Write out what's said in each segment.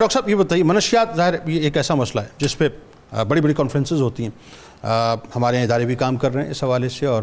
Doctor صاحب یہ بتائیے، منشیات ظاہر یہ ایک ایسا مسئلہ ہے جس پہ بڑی بڑی کانفرنسز ہوتی ہیں. ہمارے یہاں ادارے بھی کام کر رہے ہیں اس حوالے سے، اور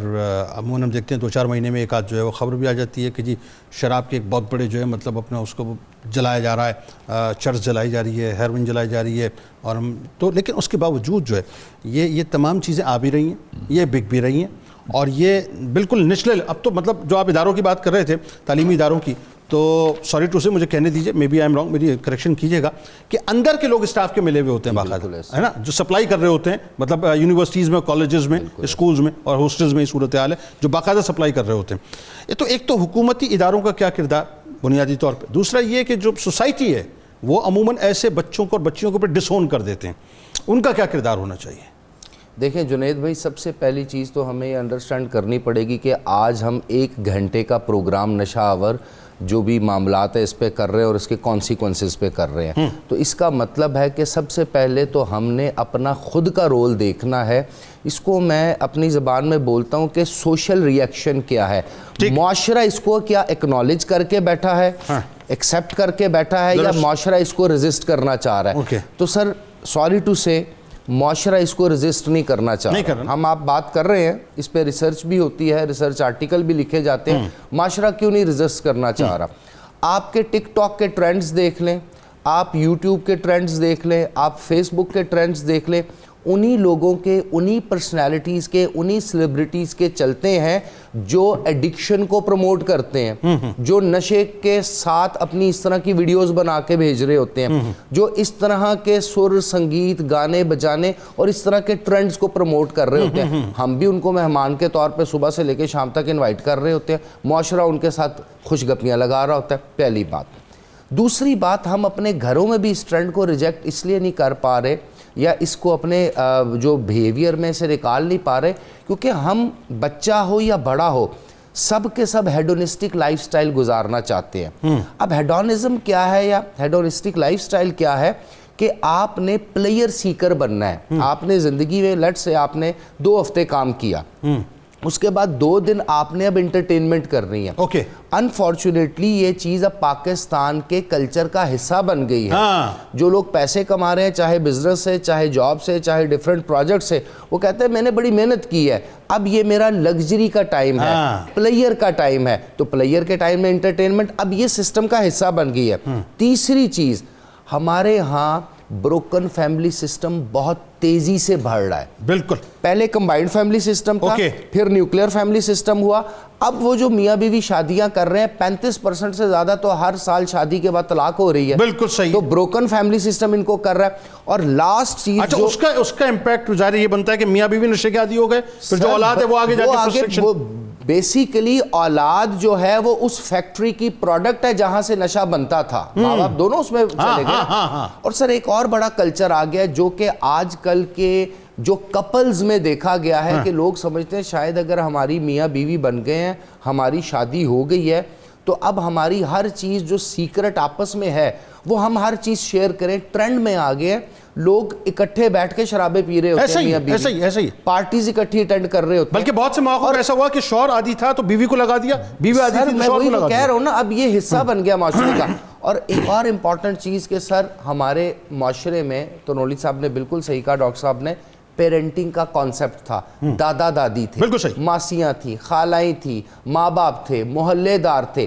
عموماً ہم دیکھتے ہیں 2-4 مہینے میں ایک آدھ جو ہے وہ خبر بھی آ جاتی ہے کہ جی شراب کے ایک بہت بڑے جو ہے مطلب اپنا اس کو جلایا جا رہا ہے، چرس جلائی جا رہی ہے، ہیروئن جلائی جا رہی ہے، اور ہم تو لیکن اس کے باوجود جو ہے یہ تمام چیزیں آ بھی رہی ہیں، یہ بک بھی رہی ہیں، اور یہ بالکل نیچرل. اب تو مطلب جو آپ اداروں کی بات کر رہے تھے، تعلیمی اداروں کی، تو سوری ٹو سے مجھے کہنے دیجئے، maybe I am wrong, میری کریکشن کیجیے گا، کہ اندر کے لوگ اسٹاف کے ملے ہوئے ہوتے ہیں باقاعدہ، ہے نا، جو سپلائی کر رہے ہوتے ہیں، مطلب یونیورسٹیز میں، کالجز میں، اسکولز میں اور ہاسٹلز میں یہ صورتحال ہے جو باقاعدہ سپلائی کر رہے ہوتے ہیں. یہ تو ایک تو حکومتی اداروں کا کیا کردار بنیادی طور پہ، دوسرا یہ کہ جو سوسائٹی ہے وہ عموماً ایسے بچوں کو اور بچیوں کو پہ ڈس اون کر دیتے ہیں، ان کا کیا کردار ہونا چاہیے؟ دیکھیں جنید بھائی، سب سے پہلی چیز تو ہمیں یہ انڈرسٹینڈ کرنی پڑے گی کہ آج ہم 1 گھنٹے کا پروگرام نشہ آور جو بھی معاملات ہے اس پہ کر رہے ہیں اور اس کے کانسیکوینسز پہ کر رہے ہیں، تو اس کا مطلب ہے کہ سب سے پہلے تو ہم نے اپنا خود کا رول دیکھنا ہے. اس کو میں اپنی زبان میں بولتا ہوں کہ سوشل ریئیکشن کیا ہے، معاشرہ اس کو کیا ایکنالج کر کے بیٹھا ہے، ایکسیپٹ کر کے بیٹھا ہے، یا معاشرہ اس کو ریزسٹ کرنا چاہ رہا ہے. تو سر سوری ٹو سے معاشرہ اس کو ریزسٹ نہیں کرنا چاہ رہا. ہم آپ بات کر رہے ہیں، اس پہ ریسرچ بھی ہوتی ہے، ریسرچ آرٹیکل بھی لکھے جاتے ہیں، معاشرہ کیوں نہیں ریزسٹ کرنا چاہ رہا. آپ کے ٹک ٹاک کے ٹرینڈز دیکھ لیں، آپ یوٹیوب کے ٹرینڈز دیکھ لیں، آپ فیس بک کے ٹرینڈز دیکھ لیں، انہی لوگوں کے، انہی پرسنالٹیز کے، انہی سیلیبریٹیز کے چلتے ہیں جو ایڈکشن کو پروموٹ کرتے ہیں، جو نشے کے ساتھ اپنی اس طرح کی ویڈیوز بنا کے بھیج رہے ہوتے ہیں، جو اس طرح کے سر، سنگیت، گانے بجانے اور اس طرح کے ٹرینڈز کو پروموٹ کر رہے ہوتے ہیں. ہم بھی ان کو مہمان کے طور پہ صبح سے لے کے شام تک انوائٹ کر رہے ہوتے ہیں، معاشرہ ان کے ساتھ خوش گپیاں لگا رہا ہوتا ہے. پہلی بات. دوسری بات، ہم اپنے گھروں میں بھی اس ٹرینڈ کو ریجیکٹ اس لیے نہیں کر پا رہے یا اس کو اپنے جو بیہیویئر میں سے نکال نہیں پا رہے کیونکہ ہم، بچہ ہو یا بڑا ہو، سب کے سب ہیڈونسٹک لائف سٹائل گزارنا چاہتے ہیں. اب ہیڈونزم کیا ہے یا ہیڈونسٹک لائف سٹائل کیا ہے کہ آپ نے پلیئر سیکر بننا ہے. آپ نے زندگی میں لیٹ سے آپ نے 2 ہفتے کام کیا، اس کے بعد 2 دن آپ نے اب انٹرٹینمنٹ کرنی ہے. انفارچونیٹلی یہ چیز اب پاکستان کے کلچر کا حصہ بن گئی ہے. جو لوگ پیسے کما رہے ہیں، چاہے بزنس سے، چاہے جاب سے، چاہے ڈیفرنٹ پروجیکٹ سے، وہ کہتے ہیں میں نے بڑی محنت کی ہے، اب یہ میرا لگژری کا ٹائم ہے، پلیئر کا ٹائم ہے. تو پلیئر کے ٹائم میں انٹرٹینمنٹ اب یہ سسٹم کا حصہ بن گئی ہے. تیسری چیز، ہمارے ہاں بروکن فیملی سسٹم بہت تیزی سے بڑھ رہا ہے. بالکل. پہلے کمبائنڈ فیملی سسٹم تھا، پھر نیوکلیئر فیملی سسٹم ہوا. اب وہ جو میاں بیوی شادیاں کر رہے ہیں، 35% سے زیادہ تو ہر سال شادی کے بعد طلاق ہو رہی ہے. بالکل صحیح. تو بروکن فیملی سسٹم ان کو کر رہا ہے. اور لاسٹ چیز، اچھا اس کا امپیکٹ ظاہر یہ بنتا ہے کہ میاں بیوی نشے کے عادی ہو گئے، پھر جو اولاد ہے وہ آگے جا کے فرسٹریشن. بیسیکلی اولاد جو ہے وہ اس فیکٹری کی پروڈکٹ ہے جہاں سے نشہ بنتا تھا. ماں باپ دونوں اس میں چلے گئے. اور سر ایک اور بڑا کلچر آ گیا جو کہ آج کل کے جو کپلز میں دیکھا گیا ہے کہ لوگ سمجھتے ہیں شاید اگر ہماری میاں بیوی بن گئے ہیں، ہماری شادی ہو گئی ہے، تو اب ہماری ہر چیز جو سیکرٹ آپس میں ہے وہ ہم ہر چیز شیئر کریں. ٹرینڈ میں آ گئے ہیں، لوگ اکٹھے بیٹھ کے شرابیں پی رہے ہوتے ہیں، میاں بیوی ایسا ہی پارٹیز اکٹھی اٹینڈ کر رہے ہوتے ہیں. بلکہ بہت سے مواقع پر ایسا ہوا کہ شوہر عادی تھا تو بیوی کو لگا دیا، بیوی عادی تھی تو شوہر کو لگا دیا. کہہ رہا ہوں نا، اب یہ حصہ بن گیا معاشرے کا. اور ایک اور امپورٹنٹ چیز کہ سر ہمارے معاشرے میں، تو نولی صاحب نے بالکل صحیح کہا، ڈاکٹر صاحب نے، پیرنٹنگ کا کانسیپٹ تھا. دادا دادی تھے، بالکل صحیح، ماسیاں تھیں، خالائیں تھیں، ماں باپ تھے، محلے دار تھے.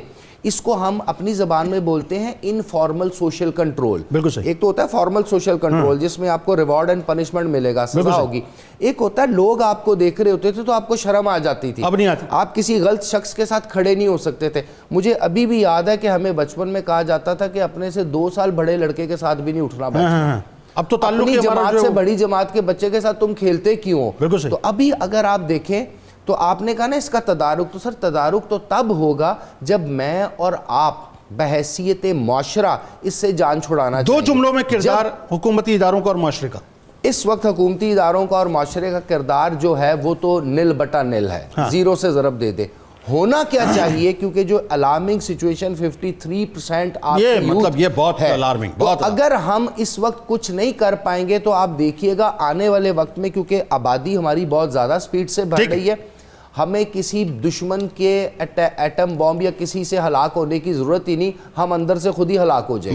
اس کو ہم اپنی زبان میں بولتے ہیں انفارمل سوشل کنٹرول. بالکل صحیح. ایک تو ہوتا ہے فارمل سوشل کنٹرول جس میں آپ کو ریوارڈ اینڈ پنشمنٹ ملے گا، سزا ہوگی. ایک ہوتا ہے لوگ آپ کو دیکھ رہے ہوتے تھے تو آپ کو شرم آ جاتی تھی، اب نہیں آتی. آپ کسی غلط شخص کے ساتھ کھڑے نہیں ہو سکتے تھے. مجھے ابھی بھی یاد ہے کہ ہمیں بچپن میں کہا جاتا تھا کہ اپنے سے 2 سال بڑے لڑکے کے ساتھ بھی نہیں اٹھنا بیٹھنا. اب تو تعلق اپنی جماعت سے بڑی جماعت کے بچے کے ساتھ تم کھیلتے کیوں ہو؟ بالکل صحیح. تو ابھی اگر آپ دیکھیں تو آپ نے کہا نا اس کا تدارک، تو سر تدارک تو تب ہوگا جب میں اور آپ بحیثیت معاشرہ اس سے جان چھڑانا چاہیے. 2 جملوں میں کردار حکومتی اداروں کا اور معاشرے کا. اس وقت حکومتی اداروں کا اور معاشرے کا کردار جو ہے وہ تو نل بٹا نل ہے، 0 سے ضرب دے دے. ہونا کیا چاہیے، کیونکہ جو الارمنگ سچویشن 53% آپ یہ مطلب یہ بہت الارمنگ، بہت. اگر ہم اس وقت کچھ نہیں کر پائیں گے تو آپ دیکھیے گا آنے والے وقت میں، کیونکہ آبادی ہماری بہت زیادہ سپیڈ سے بڑھ رہی ہے، ہمیں کسی دشمن کے ایٹم بومب یا کسی سے ہلاک ہونے کی ضرورت ہی نہیں، ہم اندر سے خود ہی ہلاک ہو جائیں.